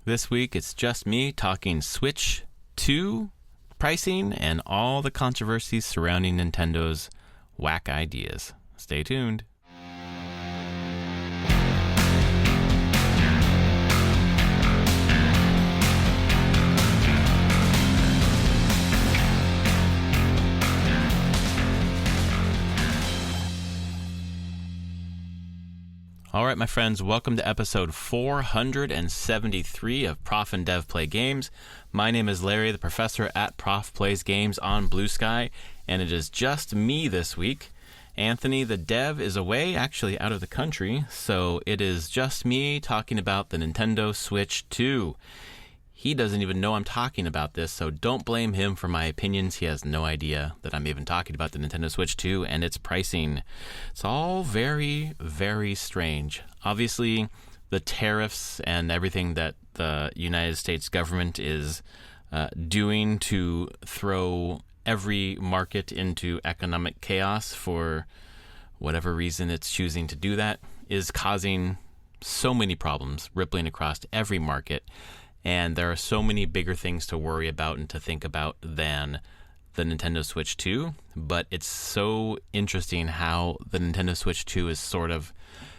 This week, it's just me talking Switch 2 pricing and all the controversies surrounding Nintendo's whack ideas. Stay tuned. All right, my friends, welcome to episode 473 of Prof and Dev Play Games. My name is Larry, the professor at Prof Plays Games on Blue Sky, and it is just me this week. Anthony, the dev, is away, actually out of the country, so it is just me talking about the Nintendo Switch 2. He doesn't even know I'm talking about this, so don't blame him for my opinions. He has no idea that I'm even talking about the Nintendo Switch 2 and its pricing. It's all very, very strange. Obviously, the tariffs and everything that the United States government is doing to throw every market into economic chaos for whatever reason it's choosing to do that is causing so many problems rippling across every market. And there are so many bigger things to worry about and to think about than the Nintendo Switch 2. But it's so interesting how the Nintendo Switch 2 is sort of,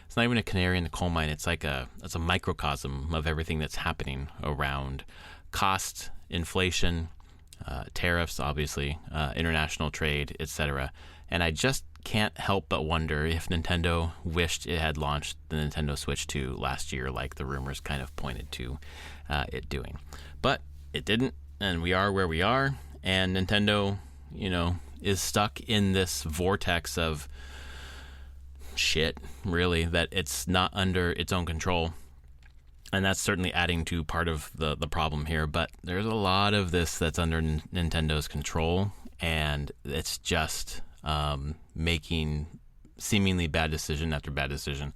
it's not even a canary in the coal mine. It's like it's a microcosm of everything that's happening around cost, inflation, tariffs, obviously, international trade, etc. And I just can't help but wonder if Nintendo wished it had launched the Nintendo Switch 2 last year, like the rumors kind of pointed to it doing. But it didn't, and we are where we are, and Nintendo, is stuck in this vortex of shit, really, that it's not under its own control. And that's certainly adding to part of the problem here, but there's a lot of this that's under Nintendo's control, and it's just making seemingly bad decision after bad decision.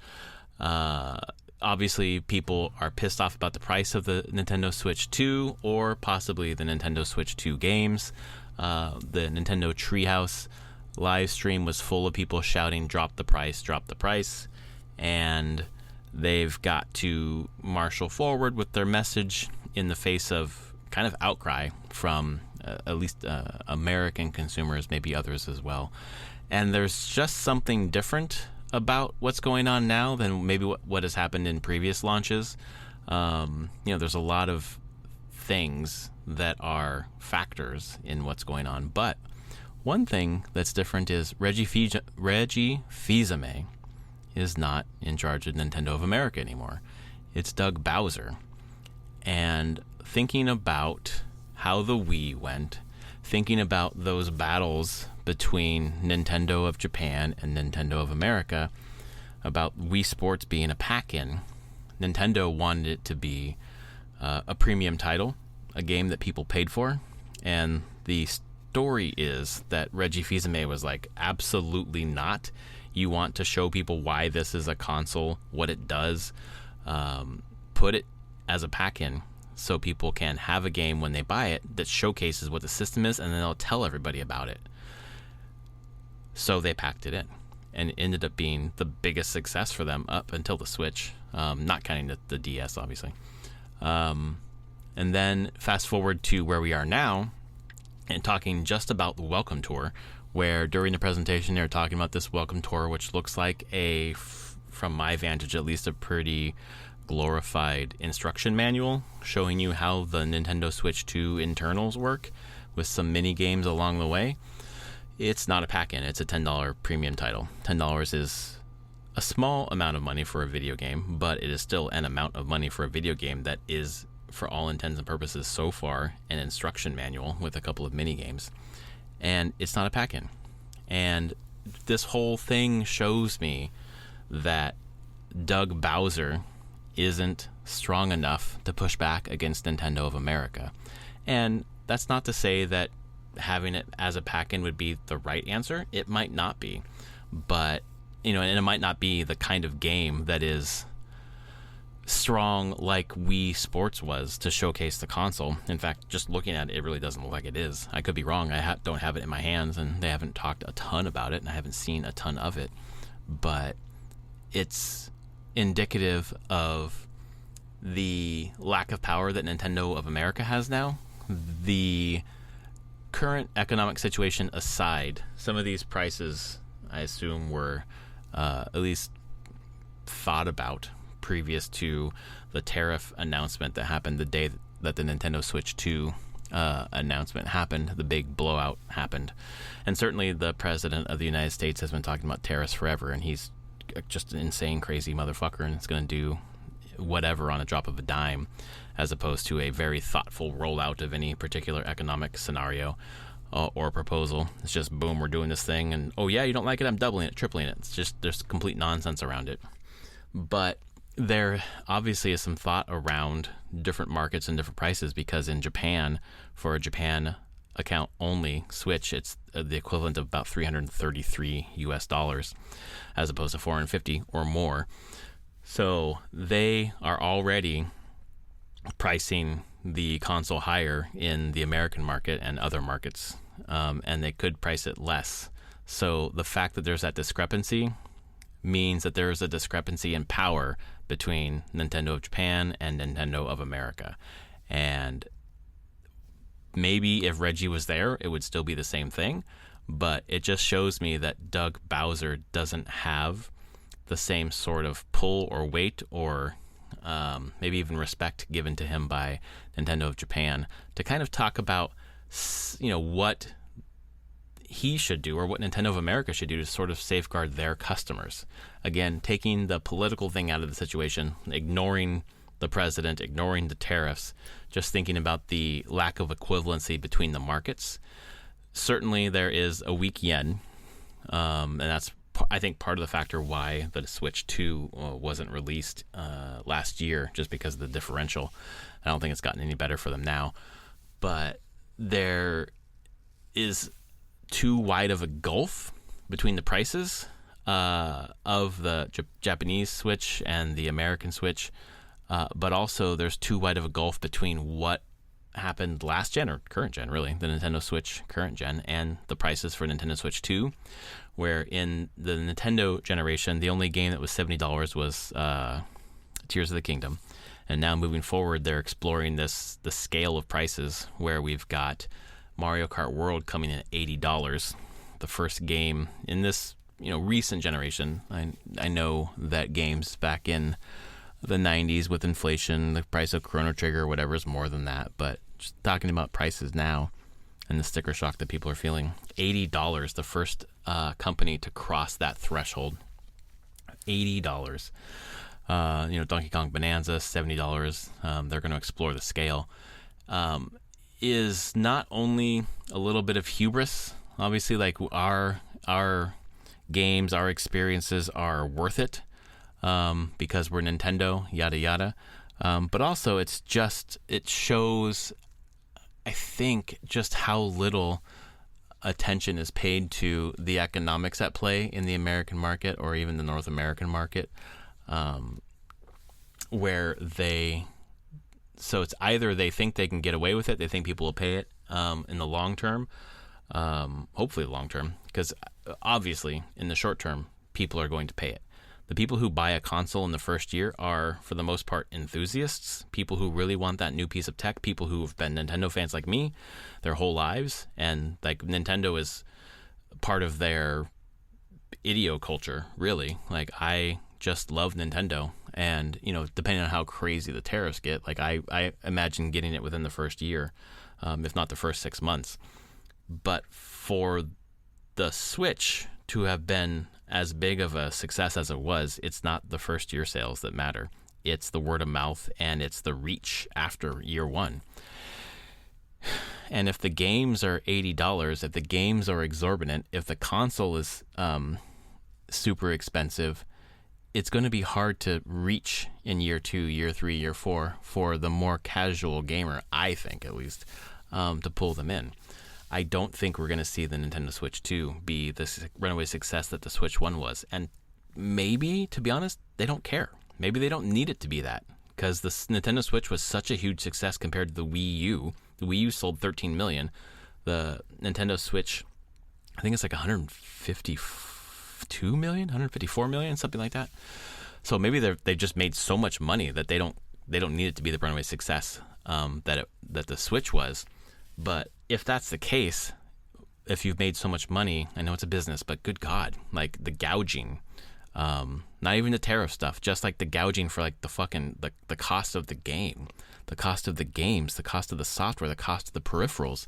Obviously, people are pissed off about the price of the Nintendo Switch 2 or possibly the Nintendo Switch 2 games. The Nintendo Treehouse live stream was full of people shouting, drop the price, and they've got to marshal forward with their message in the face of kind of outcry from at least American consumers, maybe others as well. And there's just something different about what's going on now than maybe what has happened in previous launches. There's a lot of things that are factors in what's going on. But one thing that's different is Reggie Fils-Aimé is not in charge of Nintendo of America anymore. It's Doug Bowser. And thinking about how the Wii went, thinking about those battles between Nintendo of Japan and Nintendo of America about Wii Sports being a pack-in, Nintendo wanted it to be a premium title, a game that people paid for, and the story is that Reggie Fils-Aimé was like, absolutely not. You want to show people why this is a console, what it does, put it as a pack-in so people can have a game when they buy it that showcases what the system is, and then they'll tell everybody about it. So they packed it in, and it ended up being the biggest success for them up until the Switch, not counting the DS, obviously. And then fast forward to where we are now, and talking just about the Welcome Tour, where during the presentation they're talking about this Welcome Tour, which looks like from my vantage at least, a pretty glorified instruction manual showing you how the Nintendo Switch 2 internals work with some mini games along the way. It's not a pack-in, it's a $10 premium title. $10 is a small amount of money for a video game, but it is still an amount of money for a video game that is, for all intents and purposes so far, an instruction manual with a couple of mini games. And it's not a pack-in. And this whole thing shows me that Doug Bowser isn't strong enough to push back against Nintendo of America. And that's not to say that having it as a pack-in would be the right answer. It might not be. But, and it might not be the kind of game that is strong like Wii Sports was to showcase the console. In fact, just looking at it, it really doesn't look like it is. I could be wrong. I don't have it in my hands, and they haven't talked a ton about it, and I haven't seen a ton of it. But it's indicative of the lack of power that Nintendo of America has now, the current economic situation aside, some of these prices, I assume, were at least thought about previous to the tariff announcement that happened the day that the Nintendo Switch 2 announcement happened. The big blowout happened. And certainly the president of the United States has been talking about tariffs forever, and he's just an insane, crazy motherfucker, and it's going to do whatever on a drop of a dime, as opposed to a very thoughtful rollout of any particular economic scenario or proposal. It's just, boom, we're doing this thing, and oh yeah, you don't like it, I'm doubling it, tripling it. It's just, there's complete nonsense around it. But there obviously is some thought around different markets and different prices, because in Japan, for a Japan account only Switch, it's the equivalent of about $333 US, as opposed to 450 or more. So they are already pricing the console higher in the American market and other markets, and they could price it less. So the fact that there's that discrepancy means that there is a discrepancy in power between Nintendo of Japan and Nintendo of America. And maybe if Reggie was there, it would still be the same thing, but it just shows me that Doug Bowser doesn't have the same sort of pull or weight or maybe even respect given to him by Nintendo of Japan to kind of talk about, what he should do, or what Nintendo of America should do to sort of safeguard their customers. Again, taking the political thing out of the situation, ignoring the president, ignoring the tariffs, just thinking about the lack of equivalency between the markets. Certainly there is a weak yen, and that's, I think, part of the factor why the Switch 2 wasn't released last year, just because of the differential. I don't think it's gotten any better for them now. But there is too wide of a gulf between the prices of the Japanese Switch and the American Switch, but also there's too wide of a gulf between what happened last gen, or current gen really, the Nintendo Switch current gen, and the prices for Nintendo Switch 2, where in the Nintendo generation, the only game that was $70 was Tears of the Kingdom. And now moving forward, they're exploring the scale of prices, where we've got Mario Kart World coming in at $80, the first game in this recent generation. I know that games back in the 90s with inflation, the price of Chrono Trigger or whatever is more than that, but just talking about prices now and the sticker shock that people are feeling. $80, the first company to cross that threshold. $80. Donkey Kong Bonanza, $70. They're going to explore the scale. Is not only a little bit of hubris, obviously, like our games, our experiences are worth it, because we're Nintendo, yada yada, but also it shows, I think, just how little attention is paid to the economics at play in the American market, or even the North American market, where so it's either they think they can get away with it, they think people will pay it in the long term, hopefully the long term, because obviously in the short term, people are going to pay it. The people who buy a console in the first year are, for the most part, enthusiasts, people who really want that new piece of tech, people who have been Nintendo fans like me their whole lives, and like Nintendo is part of their idio culture, really. Like, I just love Nintendo, and depending on how crazy the tariffs get, like I imagine getting it within the first year, if not the first 6 months. But for the Switch to have been as big of a success as it was, it's not the first year sales that matter. It's the word of mouth, and it's the reach after year one. And if the games are $80, if the games are exorbitant, if the console is super expensive, it's going to be hard to reach in year 2, year 3, year 4 for the more casual gamer, I think at least, to pull them in. I don't think we're going to see the Nintendo Switch 2 be the runaway success that the Switch 1 was. And maybe, to be honest, they don't care. Maybe they don't need it to be that, because the Nintendo Switch was such a huge success compared to the Wii U. The Wii U sold 13 million. The Nintendo Switch, I think it's like 152 million, 154 million, something like that. So maybe they've just made so much money that they don't they don't need it to be the runaway success that the Switch was. But if that's the case, if you've made so much money, I know it's a business, but good God, like the gouging, not even the tariff stuff, just like the gouging for like the fucking, the cost of the game, the cost of the games, the cost of the software, the cost of the peripherals.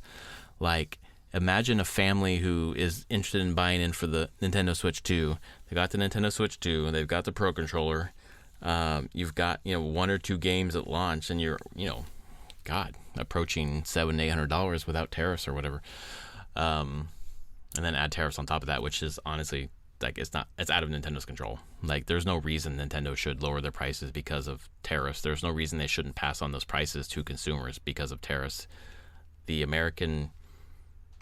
Like, imagine a family who is interested in buying in for the Nintendo Switch 2. They got the Nintendo Switch 2, they've got the Pro Controller. You've got, one or two games at launch, and you're, God, approaching $700-800 without tariffs or whatever. And then add tariffs on top of that, which is honestly, like, it's out of Nintendo's control. Like, there's no reason Nintendo should lower their prices because of tariffs. There's no reason they shouldn't pass on those prices to consumers because of tariffs. The American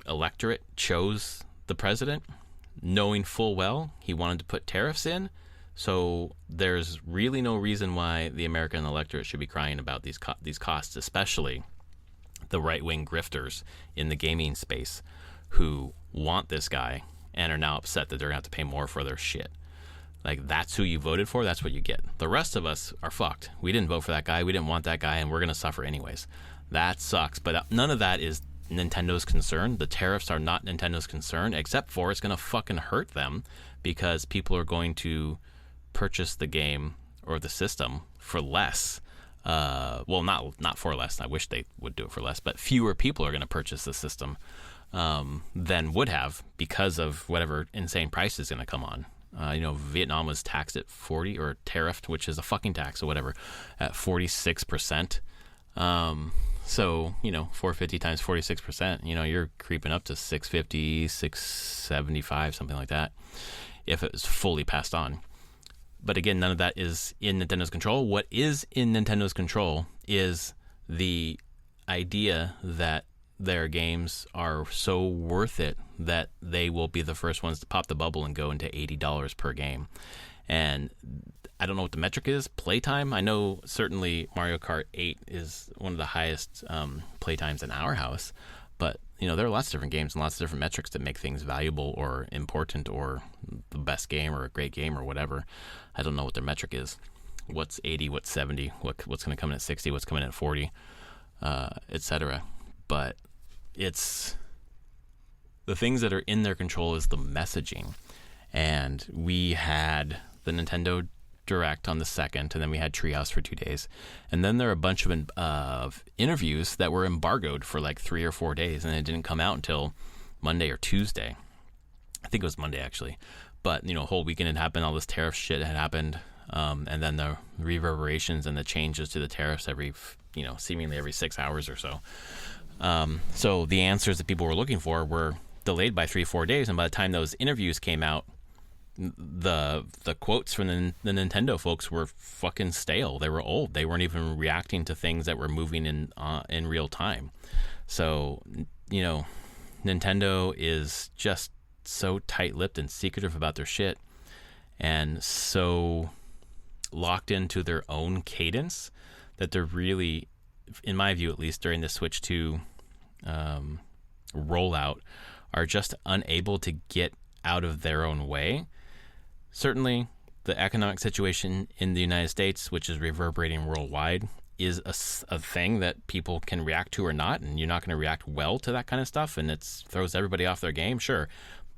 electorate chose the president knowing full well he wanted to put tariffs in. So there's really no reason why the American electorate should be crying about these costs, especially the right-wing grifters in the gaming space who want this guy and are now upset that they're going to have to pay more for their shit. Like, that's who you voted for, that's what you get. The rest of us are fucked. We didn't vote for that guy, we didn't want that guy, and we're going to suffer anyways. That sucks, but none of that is Nintendo's concern. The tariffs are not Nintendo's concern, except for it's going to fucking hurt them because people are going to purchase the game or the system for less. Well, not for less. I wish they would do it for less, but fewer people are going to purchase the system than would have because of whatever insane price is going to come on. Vietnam was taxed at 40 or tariffed, which is a fucking tax or whatever, at 46%. So, 450 times 46%, you're creeping up to 650, 675, something like that, if it was fully passed on. But again, none of that is in Nintendo's control. What is in Nintendo's control is the idea that their games are so worth it that they will be the first ones to pop the bubble and go into $80 per game. And I don't know what the metric is, playtime. I know certainly Mario Kart 8 is one of the highest playtimes in our house, but there are lots of different games and lots of different metrics that make things valuable or important or the best game or a great game or whatever. I don't know what their metric is. What's 80, what's 70, what's going to come in at 60, what's coming in at 40, etc. But it's the things that are in their control is the messaging. And we had the Nintendo Direct on the 2nd, and then we had Treehouse for 2 days. And then there are a bunch of interviews that were embargoed for like 3 or 4 days, and it didn't come out until Monday or Tuesday. I think it was Monday, actually. But, a whole weekend had happened, all this tariff shit had happened, and then the reverberations and the changes to the tariffs seemingly every 6 hours or so. So the answers that people were looking for were delayed by 3-4 days, and by the time those interviews came out, the quotes from the Nintendo folks were fucking stale. They were old. They weren't even reacting to things that were moving in real time. So, Nintendo is just so tight-lipped and secretive about their shit and so locked into their own cadence that they're really, in my view at least, during the Switch 2 rollout, are just unable to get out of their own way. Certainly, the economic situation in the United States, which is reverberating worldwide, is a thing that people can react to or not, and you're not going to react well to that kind of stuff, and it throws everybody off their game, sure.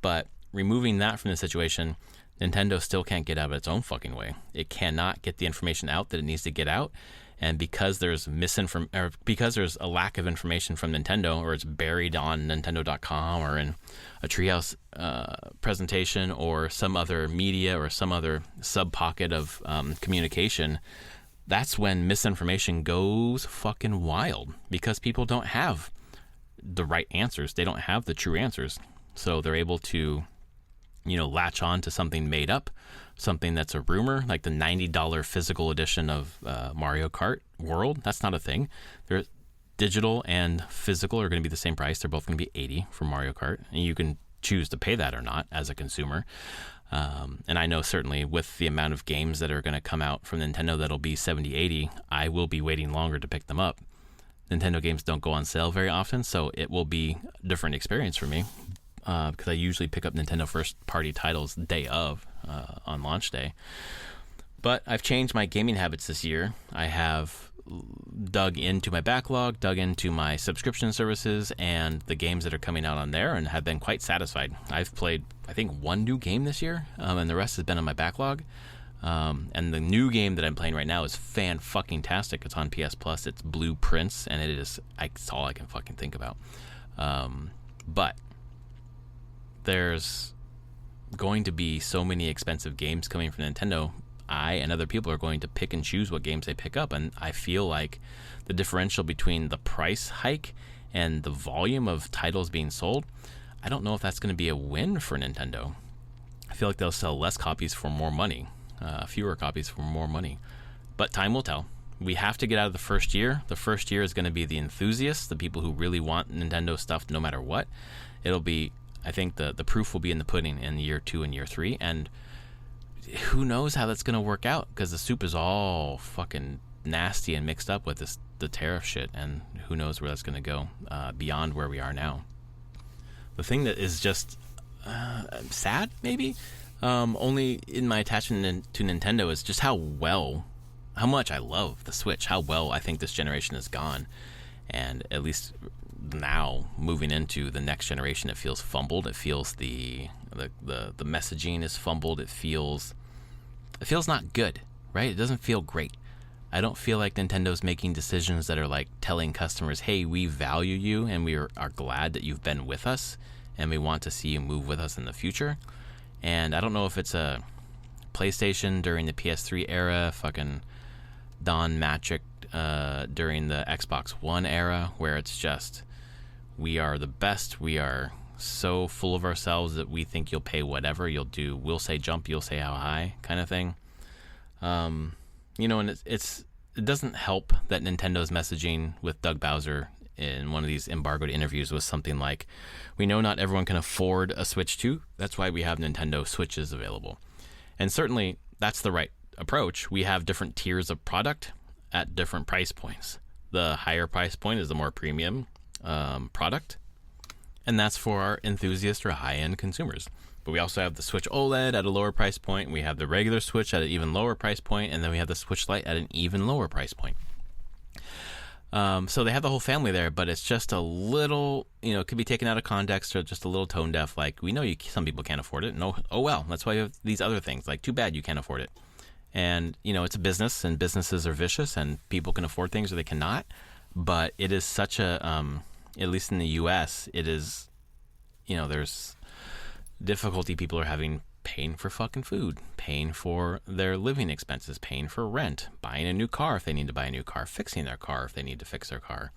But removing that from the situation, Nintendo still can't get out of its own fucking way. It cannot get the information out that it needs to get out, and because there's because there's a lack of information from Nintendo, or it's buried on Nintendo.com or in a Treehouse presentation or some other media or some other sub pocket of communication, that's when misinformation goes fucking wild because people don't have the right answers. They don't have the true answers. So they're able to, latch on to something made up, something that's a rumor, like the $90 physical edition of Mario Kart World. That's not a thing. They're digital and physical are going to be the same price. They're both going to be $80 for Mario Kart, and you can choose to pay that or not as a consumer. And I know certainly with the amount of games that are going to come out from Nintendo that'll be $70-80, I will be waiting longer to pick them up. Nintendo games don't go on sale very often, so it will be a different experience for me. Because I usually pick up Nintendo first-party titles day of, on launch day. But I've changed my gaming habits this year. I have dug into my backlog, dug into my subscription services and the games that are coming out on there, and have been quite satisfied. I've played, I think, one new game this year, and the rest has been on my backlog. And the new game that I'm playing right now is fan-fucking-tastic. It's on PS Plus. It's Blue Prince, and it's all I can fucking think about. But there's going to be so many expensive games coming from Nintendo. I and other people are going to pick and choose what games they pick up, and I feel like the differential between the price hike and the volume of titles being sold, I don't know if that's going to be a win for Nintendo. I feel like they'll sell less copies for more money, fewer copies for more money, but time will tell. We have to get out of the first year. The first year is going to be the enthusiasts, the people who really want Nintendo stuff no matter what. It'll be, I think the proof will be in the pudding in year 2 and year 3, and who knows how that's going to work out, because the soup is all fucking nasty and mixed up with the tariff shit, and who knows where that's going to go beyond where we are now. The thing that is just sad, maybe, only in my attachment to Nintendo, is just how much I love the Switch, how well I think this generation has gone, and at least now moving into the next generation, it feels fumbled. It feels the messaging is fumbled. It feels not good, right? It doesn't feel great. I don't feel like Nintendo's making decisions that are like telling customers, hey, we value you and we are glad that you've been with us and we want to see you move with us in the future. And I don't know if it's a PlayStation during the PS3 era, fucking Don Matrick during the Xbox One era, where it's just, we are the best, we are so full of ourselves that we think you'll pay whatever you'll do. We'll say jump, you'll say how high, kind of thing. And it doesn't help that Nintendo's messaging with Doug Bowser in one of these embargoed interviews was something like, we know not everyone can afford a Switch 2. That's why we have Nintendo Switches available. And certainly that's the right approach. We have different tiers of product at different price points. The higher price point is the more premium product, and that's for our enthusiast or high-end consumers. But we also have the Switch OLED at a lower price point, we have the regular Switch at an even lower price point, and then we have the Switch Lite at an even lower price point. So they have the whole family there, but it's just a little, it could be taken out of context or just a little tone deaf, like, we know some people can't afford it. No, oh well, that's why you have these other things, like, too bad you can't afford it. And, it's a business, and businesses are vicious, and people can afford things or they cannot. But it is such a, at least in the U.S., it is, there's difficulty people are having paying for fucking food, paying for their living expenses, paying for rent, buying a new car if they need to buy a new car, fixing their car if they need to fix their car.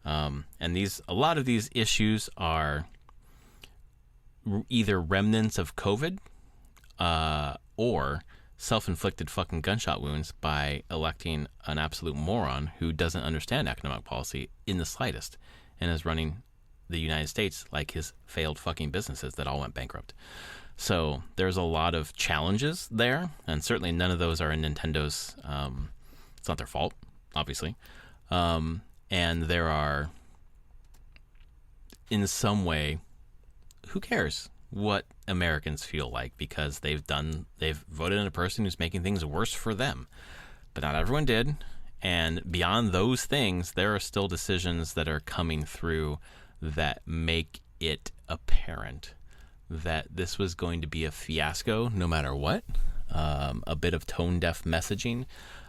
And a lot of these issues are either remnants of COVID or self-inflicted fucking gunshot wounds by electing an absolute moron who doesn't understand economic policy in the slightest and is running the United States like his failed fucking businesses that all went bankrupt. So there's a lot of challenges there, and certainly none of those are in Nintendo's, it's not their fault, obviously. And there are, in some way, who cares what Americans feel like, because they've voted in a person who's making things worse for them. But not everyone did. And beyond those things, there are still decisions that are coming through that make it apparent that this was going to be a fiasco no matter what. A bit of tone-deaf messaging,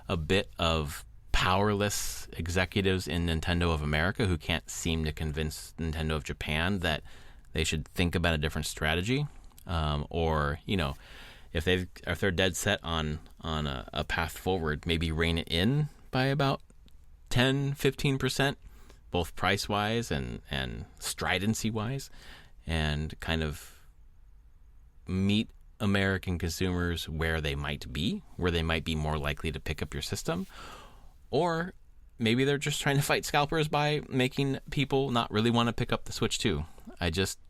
a bit of powerless executives in Nintendo of America who can't seem to convince Nintendo of Japan that they should think about a different strategy, or if they're dead set on a path forward, maybe rein it in by about 10-15%, both price wise and stridency wise, and kind of meet American consumers where they might be more likely to pick up your system. Or maybe they're just trying to fight scalpers by making people not really want to pick up the Switch 2.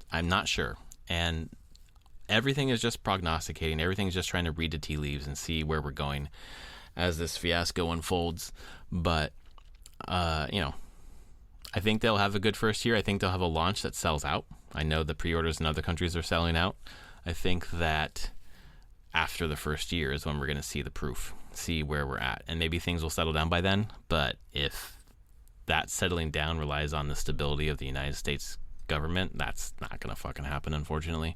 I'm not sure. And everything is just prognosticating. Everything's just trying to read the tea leaves and see where we're going as this fiasco unfolds. But, I think they'll have a good first year. I think they'll have a launch that sells out. I know the pre-orders in other countries are selling out. I think that after the first year is when we're going to see the proof. see where we're at, and maybe things will settle down by then. But if that settling down relies on the stability of the United States government, that's not gonna fucking happen, unfortunately.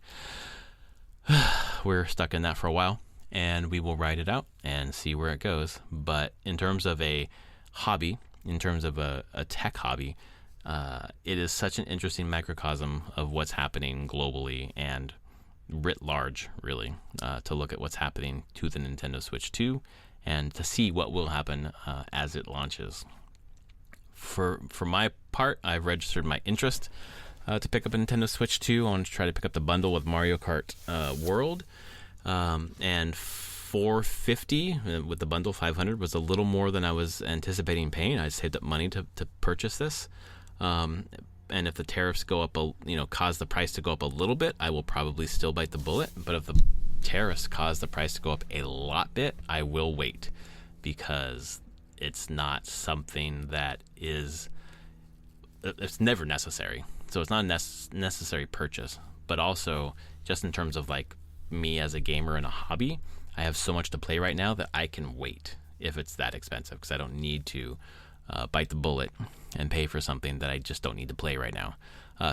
We're stuck in that for a while, and we will ride it out and see where it goes. But in terms of a hobby, in terms of a tech hobby, it is such an interesting microcosm of what's happening globally and writ large, really, to look at what's happening to the Nintendo Switch 2 and to see what will happen as it launches. For my part, I've registered my interest to pick up a Nintendo Switch 2. I want to try to pick up the bundle with Mario Kart World, and $450 with the bundle. $500 was a little more than I was anticipating paying. I saved up money to purchase this, and if the tariffs go up, cause the price to go up a little bit, I will probably still bite the bullet. But if the tariffs cause the price to go up a lot bit, I will wait, because it's not something that is, it's never necessary. So it's not a necessary purchase, but also just in terms of like me as a gamer and a hobby, I have so much to play right now that I can wait if it's that expensive, because I don't need to bite the bullet and pay for something that I just don't need to play right now.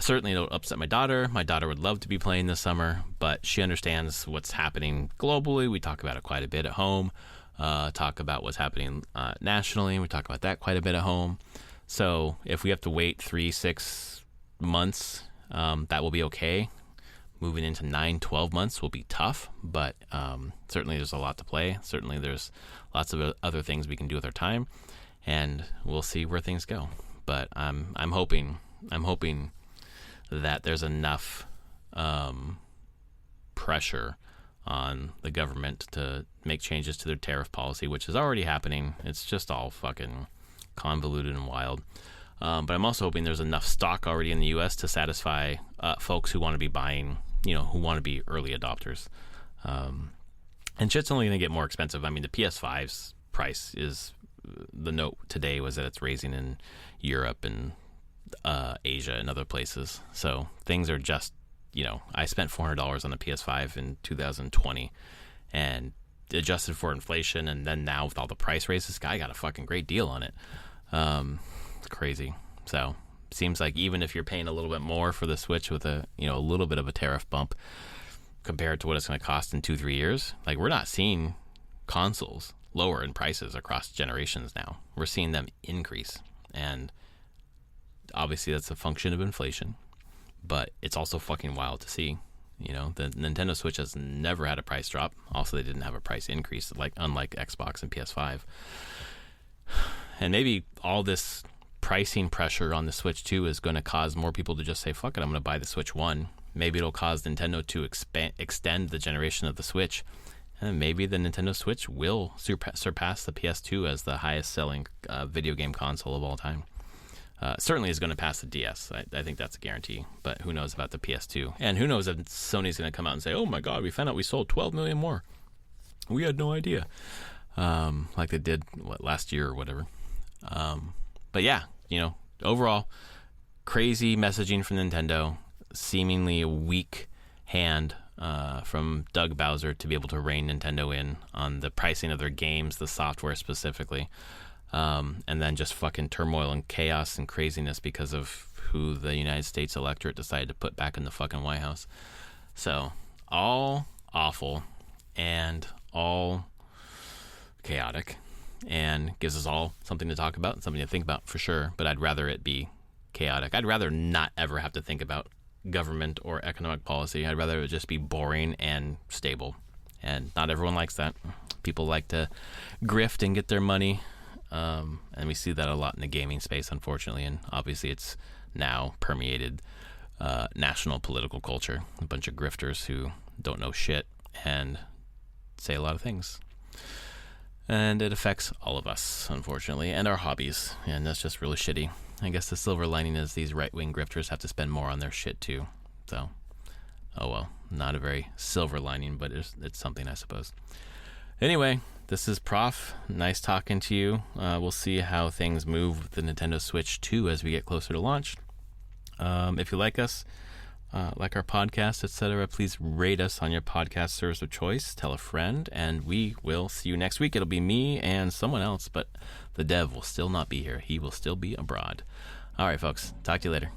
Certainly it'll upset my daughter. My daughter would love to be playing this summer, but she understands what's happening globally. We talk about it quite a bit at home, talk about what's happening nationally. We talk about that quite a bit at home. So if we have to wait 3-6 months, that will be okay. Moving into 9-12 months will be tough, but certainly there's a lot to play. Certainly there's lots of other things we can do with our time, and we'll see where things go. But I'm hoping that there's enough pressure on the government to make changes to their tariff policy, which is already happening. It's just all fucking convoluted and wild. But I'm also hoping there's enough stock already in the U.S. to satisfy folks who want to be buying, who want to be early adopters. And shit's only going to get more expensive. I mean, the PS5's price is, the note today was that it's raising in Europe and Asia and other places. So things are just, I spent $400 on the PS5 in 2020 and adjusted for inflation. And then now with all the price raises, this guy got a fucking great deal on it. It's crazy. So seems like even if you're paying a little bit more for the Switch with a little bit of a tariff bump compared to what it's going to cost in 2-3 years, like, we're not seeing consoles lower in prices across generations now. We're seeing them increase, and obviously that's a function of inflation, but it's also fucking wild to see. The Nintendo Switch has never had a price drop. Also, they didn't have a price increase, unlike Xbox and PS5. And maybe all this pricing pressure on the Switch 2 is going to cause more people to just say, fuck it, I'm going to buy the Switch 1. Maybe it'll cause Nintendo to extend the generation of the Switch. And maybe the Nintendo Switch will surpass the PS2 as the highest selling video game console of all time. Certainly is going to pass the DS. I think that's a guarantee. But who knows about the PS2? And who knows if Sony's going to come out and say, oh my God, we found out we sold 12 million more. We had no idea. Like they did last year or whatever. But yeah, overall, crazy messaging from Nintendo, seemingly a weak hand from Doug Bowser to be able to rein Nintendo in on the pricing of their games, the software specifically, and then just fucking turmoil and chaos and craziness because of who the United States electorate decided to put back in the fucking White House. So all awful and all chaotic, and gives us all something to talk about and something to think about for sure. But I'd rather it be chaotic. I'd rather not ever have to think about government or economic policy. I'd rather it just be boring and stable, and not everyone likes that. People like to grift and get their money, and we see that a lot in the gaming space, unfortunately, and obviously it's now permeated national political culture. A bunch of grifters who don't know shit and say a lot of things. And it affects all of us, unfortunately, and our hobbies, and that's just really shitty. I guess the silver lining is these right-wing grifters have to spend more on their shit, too. So, oh well, not a very silver lining, but it's something, I suppose. Anyway, this is Prof. Nice talking to you. We'll see how things move with the Nintendo Switch 2 as we get closer to launch. If you like us, like our podcast, etc., please rate us on your podcast service of choice. Tell a friend, and we will see you next week. It'll be me and someone else, but the dev will still not be here. He will still be abroad. All right, folks. Talk to you later.